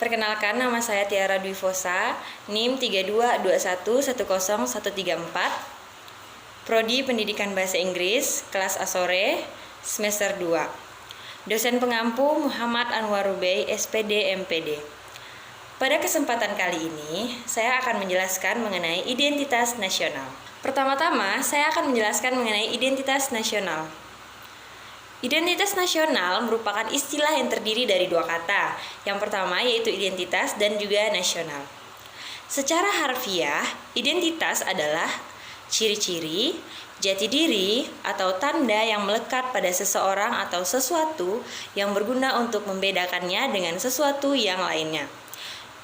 Perkenalkan, nama saya Tiara Dwi Fosa, NIM 3221101134, Prodi Pendidikan Bahasa Inggris, kelas A sore, semester 2. Dosen pengampu Muhammad Anwar Rubey, SPD MPD. Pada kesempatan kali ini, saya akan menjelaskan mengenai identitas nasional. Pertama-tama, saya akan menjelaskan mengenai identitas nasional. Identitas nasional merupakan istilah yang terdiri dari dua kata. Yang pertama yaitu identitas dan juga nasional. Secara harfiah, identitas adalah ciri-ciri, jati diri, atau tanda yang melekat pada seseorang atau sesuatu yang berguna untuk membedakannya dengan sesuatu yang lainnya.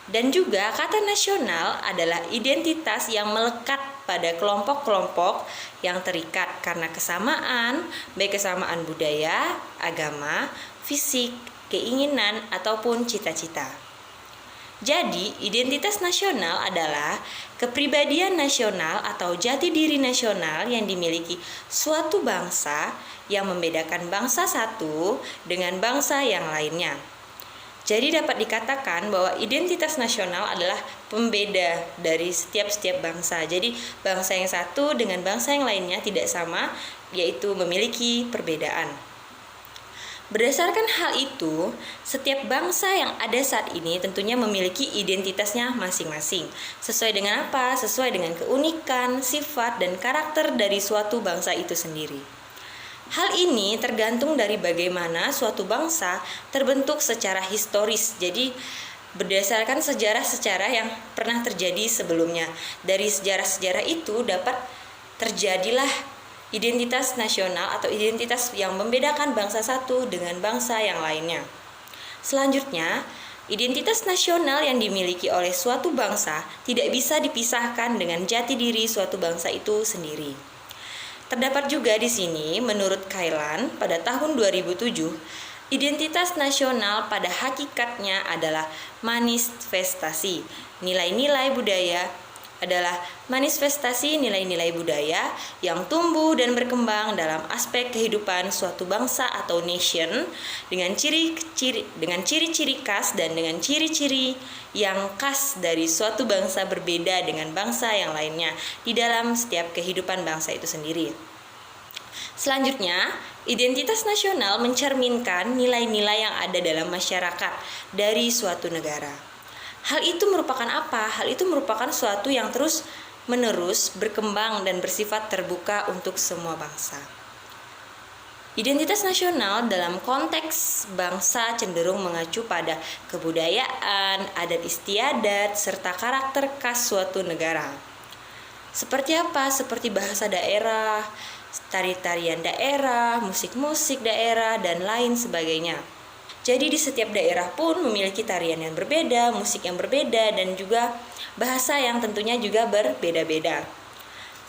Dan juga kata nasional adalah identitas yang melekat pada kelompok-kelompok yang terikat karena kesamaan, baik kesamaan budaya, agama, fisik, keinginan, ataupun cita-cita. Jadi, identitas nasional adalah kepribadian nasional atau jati diri nasional yang dimiliki suatu bangsa yang membedakan bangsa satu dengan bangsa yang lainnya. Jadi dapat dikatakan bahwa identitas nasional adalah pembeda dari setiap bangsa. Jadi bangsa yang satu dengan bangsa yang lainnya tidak sama, yaitu memiliki perbedaan. Berdasarkan hal itu, setiap bangsa yang ada saat ini tentunya memiliki identitasnya masing-masing. Sesuai dengan apa? Sesuai dengan keunikan, sifat, dan karakter dari suatu bangsa itu sendiri. Hal ini tergantung dari bagaimana suatu bangsa terbentuk secara historis. Jadi berdasarkan sejarah-sejarah yang pernah terjadi sebelumnya. Dari sejarah-sejarah itu dapat terjadilah identitas nasional atau identitas yang membedakan bangsa satu dengan bangsa yang lainnya. Selanjutnya, identitas nasional yang dimiliki oleh suatu bangsa tidak bisa dipisahkan dengan jati diri suatu bangsa itu sendiri. Terdapat juga di sini, menurut Kailan pada tahun 2007, identitas nasional pada hakikatnya adalah manifestasi. Nilai-nilai budaya adalah manifestasi nilai-nilai budaya yang tumbuh dan berkembang dalam aspek kehidupan suatu bangsa atau nation dengan ciri-ciri khas dan dengan ciri-ciri yang khas dari suatu bangsa berbeda dengan bangsa yang lainnya di dalam setiap kehidupan bangsa itu sendiri. Selanjutnya, identitas nasional mencerminkan nilai-nilai yang ada dalam masyarakat dari suatu negara. Hal itu merupakan apa? Hal itu merupakan suatu yang terus-menerus berkembang dan bersifat terbuka untuk semua bangsa. Identitas nasional dalam konteks bangsa cenderung mengacu pada kebudayaan, adat istiadat, serta karakter khas suatu negara. Seperti apa? Seperti bahasa daerah, tari-tarian daerah, musik-musik daerah, dan lain sebagainya. Jadi di setiap daerah pun memiliki tarian yang berbeda, musik yang berbeda, dan juga bahasa yang tentunya juga berbeda-beda.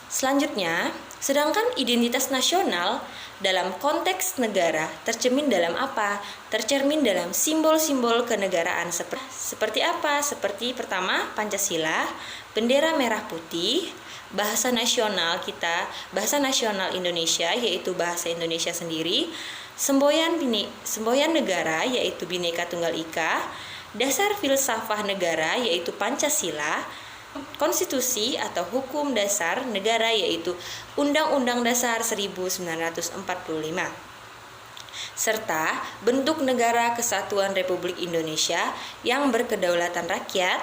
Selanjutnya, sedangkan identitas nasional dalam konteks negara tercermin dalam apa? Tercermin dalam simbol-simbol kenegaraan. Seperti apa? Seperti pertama, Pancasila, bendera merah putih, bahasa nasional kita, bahasa nasional Indonesia yaitu bahasa Indonesia sendiri, semboyan negara yaitu Bhinneka Tunggal Ika, dasar filsafah negara yaitu Pancasila, konstitusi atau hukum dasar negara yaitu Undang-Undang Dasar 1945, serta bentuk negara kesatuan Republik Indonesia yang berkedaulatan rakyat.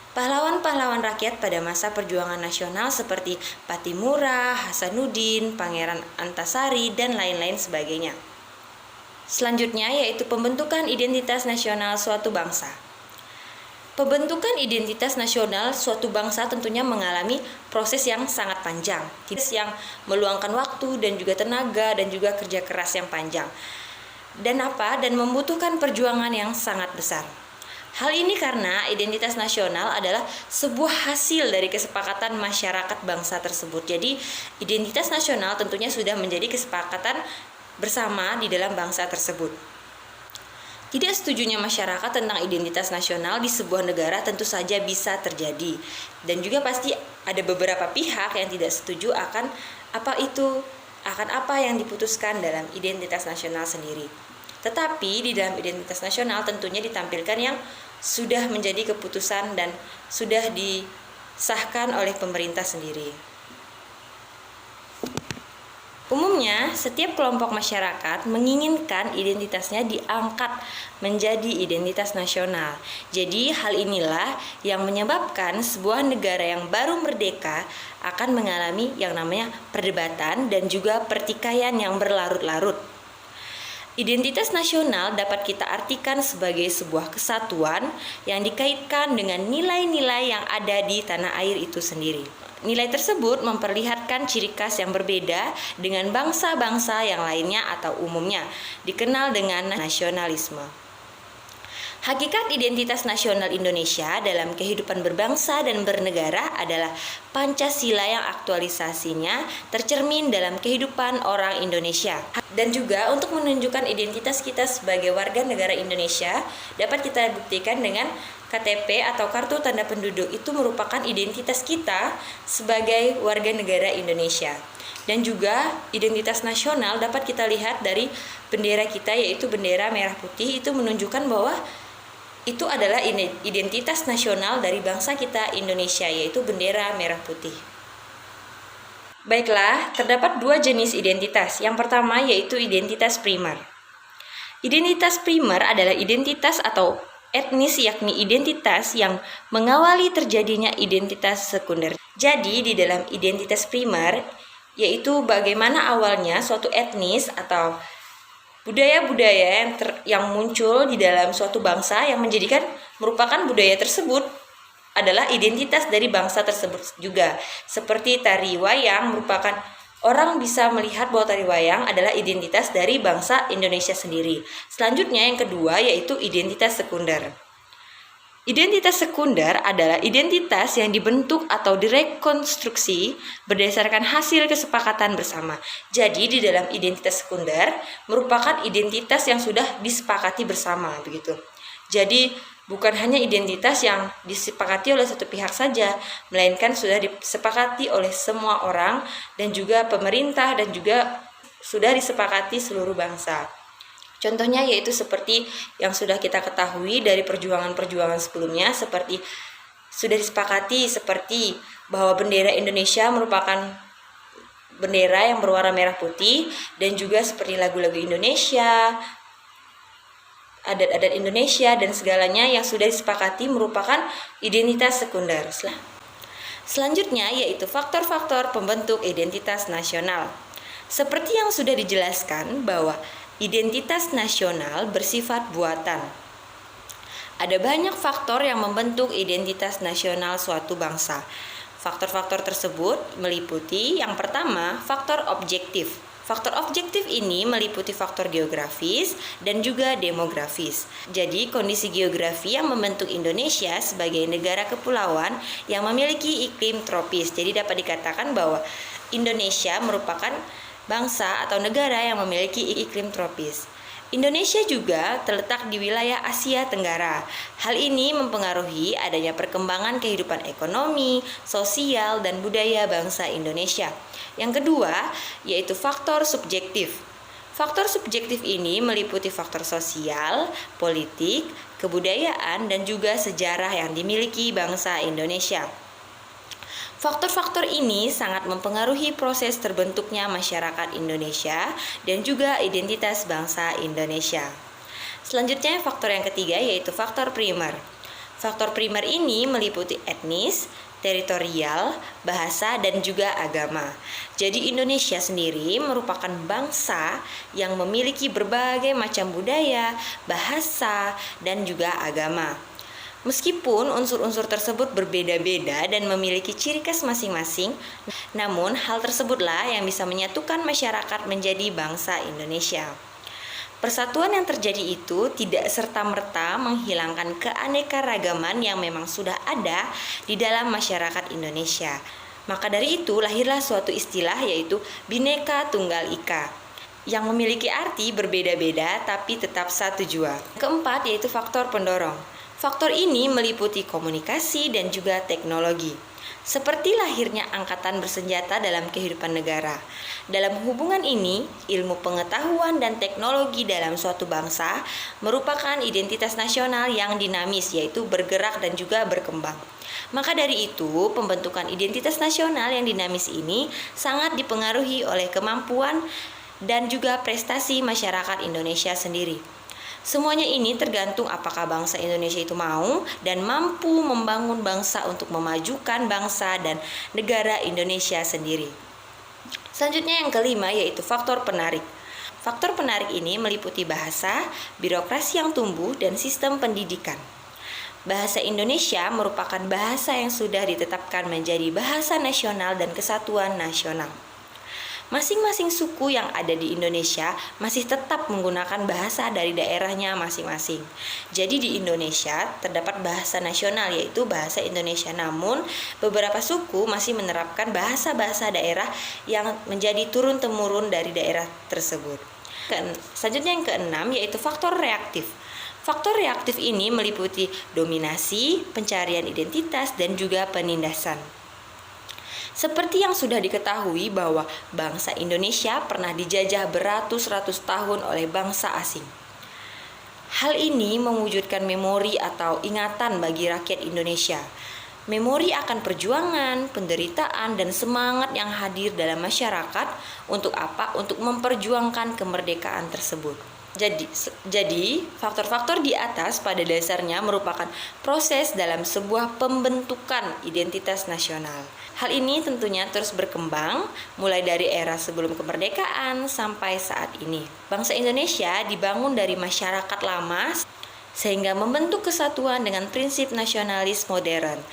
Pahlawan-pahlawan rakyat pada masa perjuangan nasional seperti Pattimura, Hasanuddin, Pangeran Antasari, dan lain-lain sebagainya. Selanjutnya yaitu pembentukan identitas nasional suatu bangsa. Pembentukan identitas nasional suatu bangsa tentunya mengalami proses yang sangat panjang, yang meluangkan waktu dan juga tenaga dan juga kerja keras yang panjang. Dan membutuhkan perjuangan yang sangat besar. Hal ini karena identitas nasional adalah sebuah hasil dari kesepakatan masyarakat bangsa tersebut. Jadi, identitas nasional tentunya sudah menjadi kesepakatan bersama di dalam bangsa tersebut. Tidak setujunya masyarakat tentang identitas nasional di sebuah negara tentu saja bisa terjadi. Dan juga pasti ada beberapa pihak yang tidak setuju akan apa yang diputuskan dalam identitas nasional sendiri. Tetapi di dalam identitas nasional tentunya ditampilkan yang sudah menjadi keputusan dan sudah disahkan oleh pemerintah sendiri. Umumnya, setiap kelompok masyarakat menginginkan identitasnya diangkat menjadi identitas nasional. Jadi, hal inilah yang menyebabkan sebuah negara yang baru merdeka akan mengalami yang namanya perdebatan dan juga pertikaian yang berlarut-larut. Identitas nasional dapat kita artikan sebagai sebuah kesatuan yang dikaitkan dengan nilai-nilai yang ada di tanah air itu sendiri. Nilai tersebut memperlihatkan ciri khas yang berbeda dengan bangsa-bangsa yang lainnya atau umumnya dikenal dengan nasionalisme. Hakikat identitas nasional Indonesia dalam kehidupan berbangsa dan bernegara adalah Pancasila yang aktualisasinya tercermin dalam kehidupan orang Indonesia. Dan juga untuk menunjukkan identitas kita sebagai warga negara Indonesia dapat kita buktikan dengan KTP atau kartu tanda penduduk. Itu merupakan identitas kita sebagai warga negara Indonesia. Dan juga identitas nasional dapat kita lihat dari bendera kita, yaitu bendera merah putih. Itu menunjukkan bahwa itu adalah identitas nasional dari bangsa kita Indonesia, yaitu bendera merah putih. Baiklah, terdapat dua jenis identitas. Yang pertama yaitu identitas primer. Identitas primer adalah identitas atau etnis, yakni identitas yang mengawali terjadinya identitas sekunder. Jadi di dalam identitas primer yaitu bagaimana awalnya suatu etnis atau budaya-budaya yang muncul di dalam suatu bangsa yang menjadikan merupakan budaya tersebut adalah identitas dari bangsa tersebut juga. Seperti tari wayang merupakan orang bisa melihat bahwa tari wayang adalah identitas dari bangsa Indonesia sendiri. Selanjutnya yang kedua yaitu identitas sekunder. Identitas sekunder adalah identitas yang dibentuk atau direkonstruksi berdasarkan hasil kesepakatan bersama. Jadi di dalam identitas sekunder merupakan identitas yang sudah disepakati bersama begitu. Jadi bukan hanya identitas yang disepakati oleh satu pihak saja, melainkan sudah disepakati oleh semua orang dan juga pemerintah dan juga sudah disepakati seluruh bangsa. Contohnya yaitu seperti yang sudah kita ketahui dari perjuangan-perjuangan sebelumnya, seperti sudah disepakati seperti bahwa bendera Indonesia merupakan bendera yang berwarna merah putih, dan juga seperti lagu-lagu Indonesia, adat-adat Indonesia dan segalanya yang sudah disepakati merupakan identitas sekunder. Selanjutnya yaitu faktor-faktor pembentuk identitas nasional. Seperti yang sudah dijelaskan bahwa identitas nasional bersifat buatan. Ada banyak faktor yang membentuk identitas nasional suatu bangsa. Faktor-faktor tersebut meliputi yang pertama, faktor objektif. Faktor objektif ini meliputi faktor geografis dan juga demografis. Jadi kondisi geografi yang membentuk Indonesia sebagai negara kepulauan yang memiliki iklim tropis. Jadi dapat dikatakan bahwa Indonesia merupakan bangsa atau negara yang memiliki iklim tropis. Indonesia juga terletak di wilayah Asia Tenggara. Hal ini mempengaruhi adanya perkembangan kehidupan ekonomi, sosial, dan budaya bangsa Indonesia. Yang kedua, yaitu faktor subjektif. Faktor subjektif ini meliputi faktor sosial, politik, kebudayaan, dan juga sejarah yang dimiliki bangsa Indonesia. Faktor-faktor ini sangat mempengaruhi proses terbentuknya masyarakat Indonesia dan juga identitas bangsa Indonesia. Selanjutnya faktor yang ketiga yaitu faktor primer. Faktor primer ini meliputi etnis, teritorial, bahasa, dan juga agama. Jadi Indonesia sendiri merupakan bangsa yang memiliki berbagai macam budaya, bahasa, dan juga agama. Meskipun unsur-unsur tersebut berbeda-beda dan memiliki ciri khas masing-masing, namun hal tersebutlah yang bisa menyatukan masyarakat menjadi bangsa Indonesia. Persatuan yang terjadi itu tidak serta-merta menghilangkan keanekaragaman yang memang sudah ada di dalam masyarakat Indonesia. Maka dari itu lahirlah suatu istilah yaitu Bhinneka Tunggal Ika yang memiliki arti berbeda-beda tapi tetap satu jua. Keempat yaitu faktor pendorong. Faktor ini meliputi komunikasi dan juga teknologi. seperti lahirnya angkatan bersenjata dalam kehidupan negara. Dalam hubungan ini, ilmu pengetahuan dan teknologi dalam suatu bangsa merupakan identitas nasional yang dinamis, yaitu bergerak dan juga berkembang. Maka dari itu, pembentukan identitas nasional yang dinamis ini sangat dipengaruhi oleh kemampuan dan juga prestasi masyarakat Indonesia sendiri. Semuanya ini tergantung apakah bangsa Indonesia itu mau dan mampu membangun bangsa untuk memajukan bangsa dan negara Indonesia sendiri. Selanjutnya yang kelima yaitu faktor penarik. Faktor penarik ini meliputi bahasa, birokrasi yang tumbuh, dan sistem pendidikan. Bahasa Indonesia merupakan bahasa yang sudah ditetapkan menjadi bahasa nasional dan kesatuan nasional. Masing-masing suku yang ada di Indonesia masih tetap menggunakan bahasa dari daerahnya masing-masing. Jadi di Indonesia terdapat bahasa nasional yaitu bahasa Indonesia, namun beberapa suku masih menerapkan bahasa-bahasa daerah yang menjadi turun-temurun dari daerah tersebut. Selanjutnya yang keenam yaitu faktor reaktif. Faktor reaktif ini meliputi dominasi, pencarian identitas, dan juga penindasan. Seperti yang sudah diketahui bahwa bangsa Indonesia pernah dijajah beratus-ratus tahun oleh bangsa asing. Hal ini mewujudkan memori atau ingatan bagi rakyat Indonesia. Memori akan perjuangan, penderitaan, dan semangat yang hadir dalam masyarakat untuk apa? Untuk memperjuangkan kemerdekaan tersebut. Jadi, faktor-faktor di atas pada dasarnya merupakan proses dalam sebuah pembentukan identitas nasional. Hal ini tentunya terus berkembang mulai dari era sebelum kemerdekaan sampai saat ini. Bangsa Indonesia dibangun dari masyarakat lama sehingga membentuk kesatuan dengan prinsip nasionalis modern.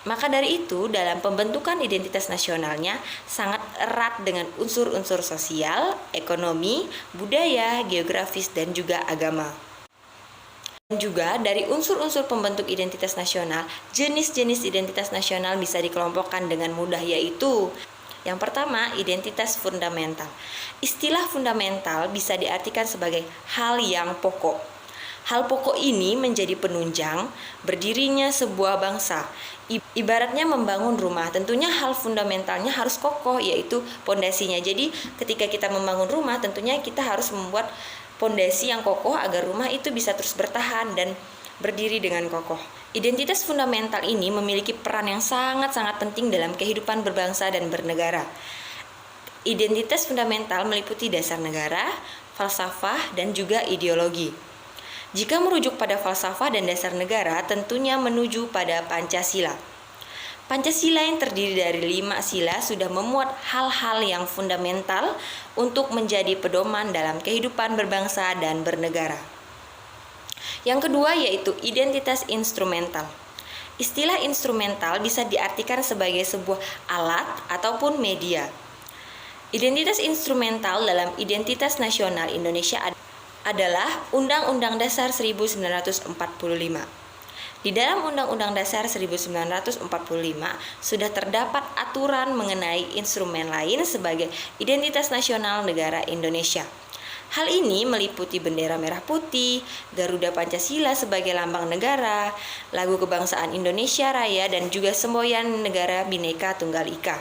Maka dari itu, dalam pembentukan identitas nasionalnya sangat erat dengan unsur-unsur sosial, ekonomi, budaya, geografis, dan juga agama. Dan juga dari unsur-unsur pembentuk identitas nasional, jenis-jenis identitas nasional bisa dikelompokkan dengan mudah, yaitu yang pertama, identitas fundamental. Istilah fundamental bisa diartikan sebagai hal yang pokok. Hal pokok ini menjadi penunjang berdirinya sebuah bangsa. Ibaratnya membangun rumah, tentunya hal fundamentalnya harus kokoh, yaitu pondasinya. Jadi ketika kita membangun rumah, tentunya kita harus membuat pondasi yang kokoh agar rumah itu bisa terus bertahan dan berdiri dengan kokoh. Identitas fundamental ini memiliki peran yang sangat-sangat penting dalam kehidupan berbangsa dan bernegara. Identitas fundamental meliputi dasar negara, falsafah, dan juga ideologi. Jika merujuk pada falsafah dan dasar negara, tentunya menuju pada Pancasila. Pancasila yang terdiri dari 5 sila sudah memuat hal-hal yang fundamental untuk menjadi pedoman dalam kehidupan berbangsa dan bernegara. Yang kedua yaitu identitas instrumental. Istilah instrumental bisa diartikan sebagai sebuah alat ataupun media. Identitas instrumental dalam identitas nasional Indonesia adalah Undang-Undang Dasar 1945. Di dalam Undang-Undang Dasar 1945 sudah terdapat aturan mengenai instrumen lain sebagai identitas nasional negara Indonesia. Hal ini meliputi bendera merah putih, Garuda Pancasila sebagai lambang negara, lagu kebangsaan Indonesia Raya, dan juga semboyan negara Bhinneka Tunggal Ika.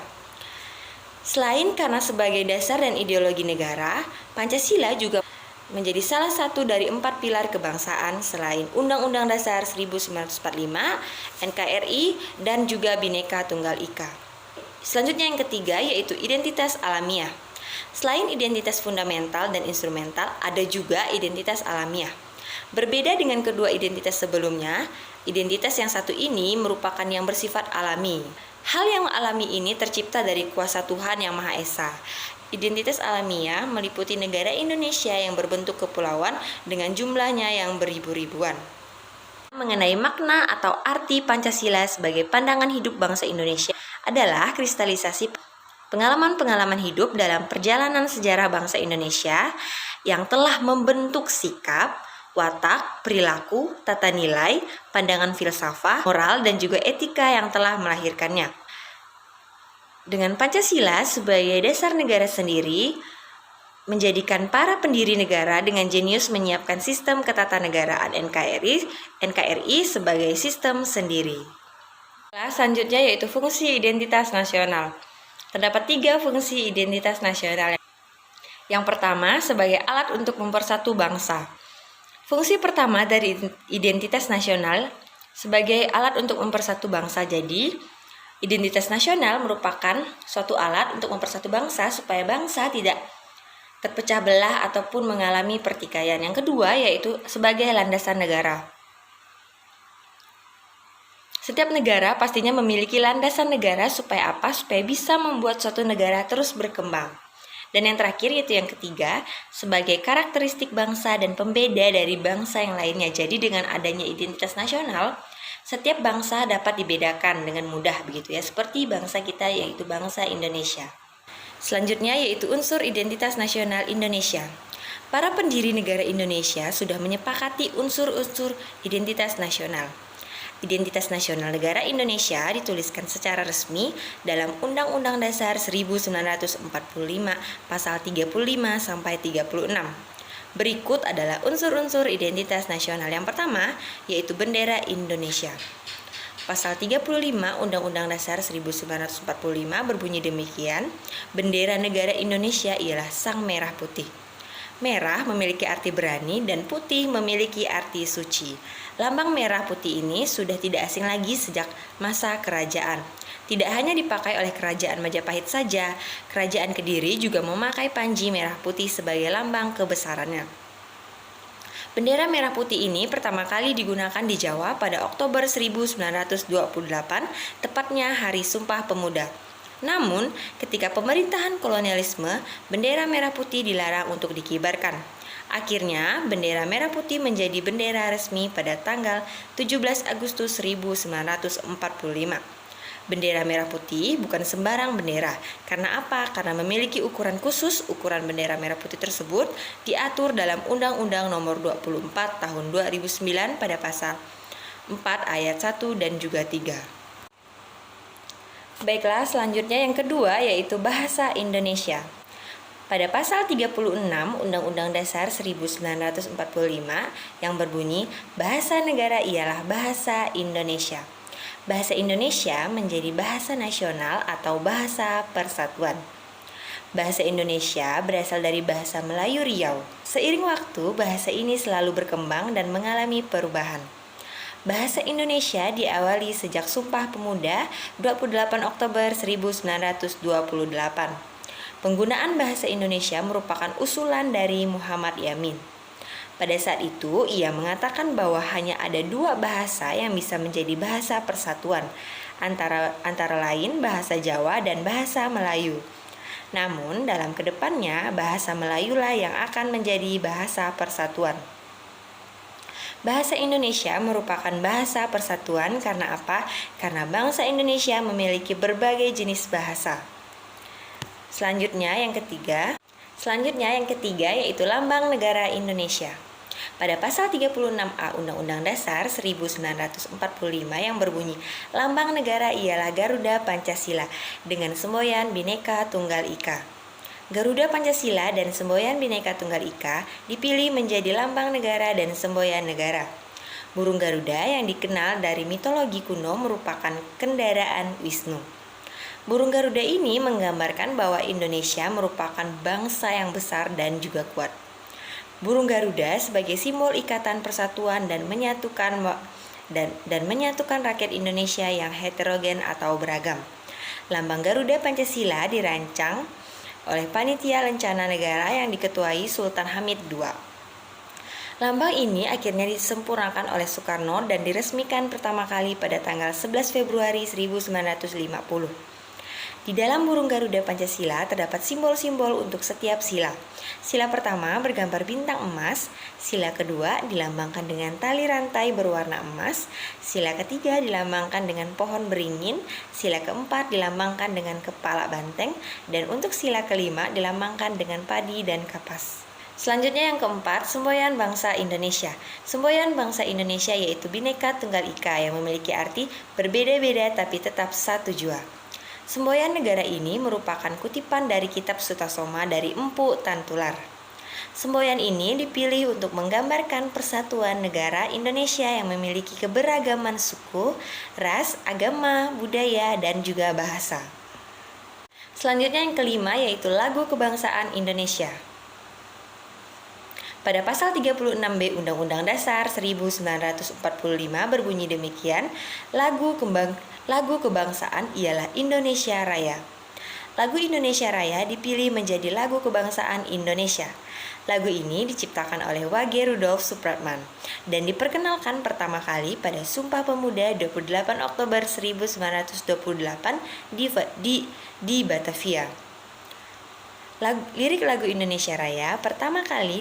Selain karena sebagai dasar dan ideologi negara, Pancasila juga menjadi salah satu dari 4 pilar kebangsaan selain Undang-Undang Dasar 1945, NKRI, dan juga Bhinneka Tunggal Ika. Selanjutnya yang ketiga yaitu identitas alamiah. Selain identitas fundamental dan instrumental, ada juga identitas alamiah. Berbeda dengan kedua identitas sebelumnya, identitas yang satu ini merupakan yang bersifat alami. Hal yang alami ini tercipta dari kuasa Tuhan Yang Maha Esa. Identitas alamiah meliputi negara Indonesia yang berbentuk kepulauan dengan jumlahnya yang beribu-ribuan. Mengenai makna atau arti Pancasila sebagai pandangan hidup bangsa Indonesia adalah kristalisasi pengalaman-pengalaman hidup dalam perjalanan sejarah bangsa Indonesia yang telah membentuk sikap, watak, perilaku, tata nilai, pandangan filsafat, moral, dan juga etika yang telah melahirkannya. Dengan Pancasila sebagai dasar negara sendiri, menjadikan para pendiri negara dengan jenius menyiapkan sistem ketatanegaraan NKRI sebagai sistem sendiri. Kelas selanjutnya yaitu fungsi identitas nasional. Terdapat 3 fungsi identitas nasional. Yang pertama, sebagai alat untuk mempersatu bangsa. Fungsi pertama dari identitas nasional sebagai alat untuk mempersatu bangsa. Jadi, identitas nasional merupakan suatu alat untuk mempersatu bangsa supaya bangsa tidak terpecah belah ataupun mengalami pertikaian. Yang kedua yaitu sebagai landasan negara. Setiap negara pastinya memiliki landasan negara supaya apa? Supaya bisa membuat suatu negara terus berkembang. Dan yang terakhir yaitu yang ketiga, sebagai karakteristik bangsa dan pembeda dari bangsa yang lainnya. Jadi dengan adanya identitas nasional, setiap bangsa dapat dibedakan dengan mudah begitu ya, seperti bangsa kita yaitu bangsa Indonesia. Selanjutnya yaitu unsur identitas nasional Indonesia. Para pendiri negara Indonesia sudah menyepakati unsur-unsur identitas nasional. Identitas nasional negara Indonesia dituliskan secara resmi dalam Undang-Undang Dasar 1945 pasal 35 sampai 36. Berikut adalah unsur-unsur identitas nasional. Yang pertama yaitu bendera Indonesia. Pasal 35 Undang-Undang Dasar 1945 berbunyi demikian, bendera negara Indonesia ialah sang merah putih. Merah memiliki arti berani dan putih memiliki arti suci. Lambang merah putih ini sudah tidak asing lagi sejak masa kerajaan. Tidak hanya dipakai oleh kerajaan Majapahit saja, kerajaan Kediri juga memakai panji merah putih sebagai lambang kebesarannya. Bendera merah putih ini pertama kali digunakan di Jawa pada Oktober 1928, tepatnya Hari Sumpah Pemuda. Namun, ketika pemerintahan kolonialisme, bendera merah putih dilarang untuk dikibarkan. Akhirnya, bendera merah putih menjadi bendera resmi pada tanggal 17 Agustus 1945. Bendera merah putih bukan sembarang bendera. Karena apa? Karena memiliki ukuran khusus. Ukuran bendera merah putih tersebut diatur dalam Undang-Undang Nomor 24 Tahun 2009 pada pasal 4 ayat 1 dan juga 3. Baiklah, selanjutnya yang kedua yaitu bahasa Indonesia. Pada pasal 36 Undang-Undang Dasar 1945 yang berbunyi, bahasa negara ialah bahasa Indonesia. Bahasa Indonesia menjadi bahasa nasional atau bahasa persatuan. Bahasa Indonesia berasal dari bahasa Melayu Riau. Seiring waktu, bahasa ini selalu berkembang dan mengalami perubahan. Bahasa Indonesia diawali sejak Sumpah Pemuda 28 Oktober 1928. Penggunaan bahasa Indonesia merupakan usulan dari Muhammad Yamin. Pada saat itu, ia mengatakan bahwa hanya ada 2 bahasa yang bisa menjadi bahasa persatuan, antara lain bahasa Jawa dan bahasa Melayu. Namun, dalam kedepannya, bahasa Melayulah yang akan menjadi bahasa persatuan. Bahasa Indonesia merupakan bahasa persatuan karena apa? Karena bangsa Indonesia memiliki berbagai jenis bahasa. Selanjutnya yang ketiga yaitu lambang negara Indonesia. Pada pasal 36A Undang-Undang Dasar 1945 yang berbunyi, lambang negara ialah Garuda Pancasila dengan semboyan Bhinneka Tunggal Ika. Garuda Pancasila dan semboyan Bhinneka Tunggal Ika dipilih menjadi lambang negara dan semboyan negara. Burung Garuda yang dikenal dari mitologi kuno merupakan kendaraan Wisnu. Burung Garuda ini menggambarkan bahwa Indonesia merupakan bangsa yang besar dan juga kuat. Burung Garuda sebagai simbol ikatan persatuan dan menyatukan rakyat Indonesia yang heterogen atau beragam. Lambang Garuda Pancasila dirancang oleh Panitia Lencana Negara yang diketuai Sultan Hamid II. Lambang ini akhirnya disempurnakan oleh Soekarno dan diresmikan pertama kali pada tanggal 11 Februari 1950. Di dalam burung Garuda Pancasila terdapat simbol-simbol untuk setiap sila. Sila pertama bergambar bintang emas, sila kedua dilambangkan dengan tali rantai berwarna emas, sila ketiga dilambangkan dengan pohon beringin, sila keempat dilambangkan dengan kepala banteng, dan untuk sila kelima dilambangkan dengan padi dan kapas. Selanjutnya yang keempat, semboyan bangsa Indonesia. Semboyan bangsa Indonesia yaitu Bhinneka Tunggal Ika yang memiliki arti berbeda-beda tapi tetap satu jua. Semboyan negara ini merupakan kutipan dari kitab Sutasoma dari Empu Tantular. Semboyan ini dipilih untuk menggambarkan persatuan negara Indonesia yang memiliki keberagaman suku, ras, agama, budaya, dan juga bahasa. Selanjutnya yang kelima yaitu lagu kebangsaan Indonesia. Pada pasal 36B Undang-Undang Dasar 1945 berbunyi demikian, lagu kebangsaan ialah Indonesia Raya. Lagu Indonesia Raya dipilih menjadi lagu kebangsaan Indonesia. Lagu ini diciptakan oleh Wage Rudolf Supratman dan diperkenalkan pertama kali pada Sumpah Pemuda 28 Oktober 1928 di Batavia. Lirik lagu Indonesia Raya pertama kali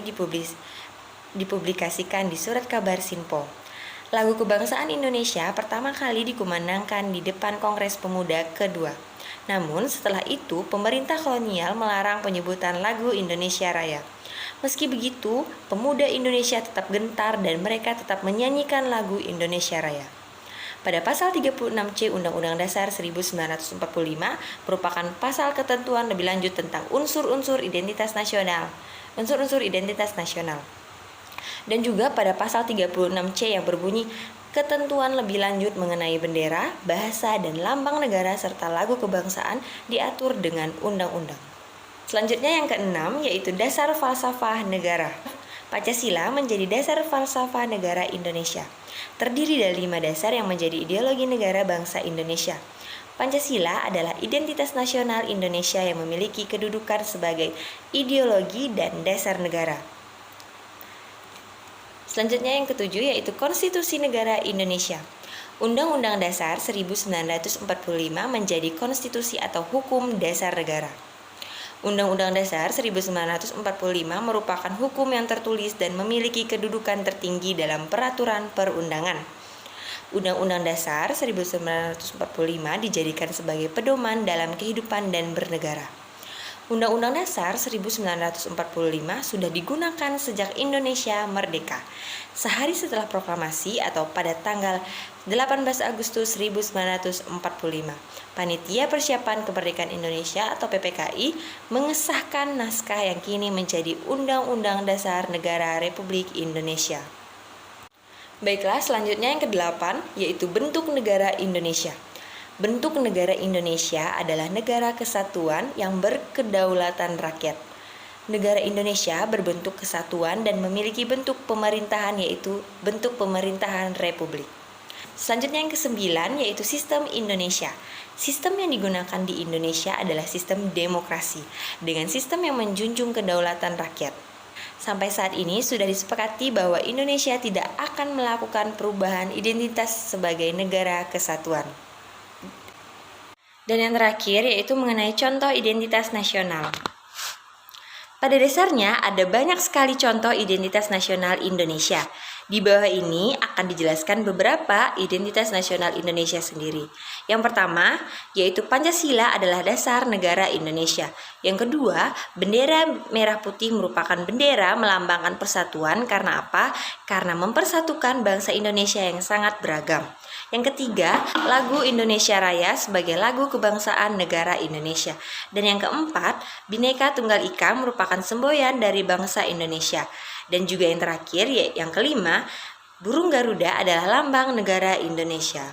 dipublikasikan di Surat Kabar Sinpo. Lagu kebangsaan Indonesia pertama kali dikumandangkan di depan Kongres Pemuda kedua. Namun setelah itu pemerintah kolonial melarang penyebutan lagu Indonesia Raya. Meski begitu, pemuda Indonesia tetap gentar dan mereka tetap menyanyikan lagu Indonesia Raya. Pada pasal 36C Undang-Undang Dasar 1945 merupakan pasal ketentuan lebih lanjut tentang unsur-unsur identitas nasional. Dan juga pada pasal 36C yang berbunyi ketentuan lebih lanjut mengenai bendera, bahasa, dan lambang negara serta lagu kebangsaan diatur dengan undang-undang. Selanjutnya yang keenam yaitu dasar falsafah negara. Pancasila menjadi dasar falsafah negara Indonesia. Terdiri dari 5 dasar yang menjadi ideologi negara bangsa Indonesia. Pancasila adalah identitas nasional Indonesia yang memiliki kedudukan sebagai ideologi dan dasar negara. Selanjutnya yang ketujuh yaitu Konstitusi Negara Indonesia. Undang-Undang Dasar 1945 menjadi konstitusi atau hukum dasar negara. Undang-Undang Dasar 1945 merupakan hukum yang tertulis dan memiliki kedudukan tertinggi dalam peraturan perundangan. Undang-Undang Dasar 1945 dijadikan sebagai pedoman dalam kehidupan dan bernegara. Undang-Undang Dasar 1945 sudah digunakan sejak Indonesia merdeka. Sehari setelah proklamasi atau pada tanggal 18 Agustus 1945, Panitia Persiapan Kemerdekaan Indonesia atau PPKI mengesahkan naskah yang kini menjadi Undang-Undang Dasar Negara Republik Indonesia. Baiklah, selanjutnya yang ke-8 yaitu bentuk negara Indonesia. Bentuk negara Indonesia adalah negara kesatuan yang berkedaulatan rakyat. Negara Indonesia berbentuk kesatuan dan memiliki bentuk pemerintahan yaitu bentuk pemerintahan republik. Selanjutnya yang ke-9 yaitu sistem Indonesia. Sistem yang digunakan di Indonesia adalah sistem demokrasi dengan sistem yang menjunjung kedaulatan rakyat. Sampai saat ini sudah disepakati bahwa Indonesia tidak akan melakukan perubahan identitas sebagai negara kesatuan. Dan yang terakhir yaitu mengenai contoh identitas nasional. Pada dasarnya ada banyak sekali contoh identitas nasional Indonesia. Di bawah ini akan dijelaskan beberapa identitas nasional Indonesia sendiri. Yang pertama, yaitu Pancasila adalah dasar negara Indonesia. Yang kedua, bendera merah putih merupakan bendera melambangkan persatuan. Karena apa? Karena mempersatukan bangsa Indonesia yang sangat beragam. Yang ketiga, lagu Indonesia Raya sebagai lagu kebangsaan negara Indonesia. Dan yang keempat, Bhinneka Tunggal Ika merupakan semboyan dari bangsa Indonesia. Dan juga yang terakhir, yang kelima, burung Garuda adalah lambang negara Indonesia.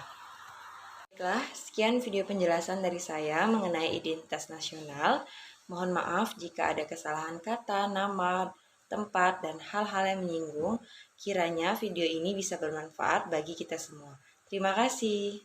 Baiklah, sekian video penjelasan dari saya mengenai identitas nasional. Mohon maaf jika ada kesalahan kata, nama, tempat, dan hal-hal yang menyinggung. Kiranya video ini bisa bermanfaat bagi kita semua. Terima kasih.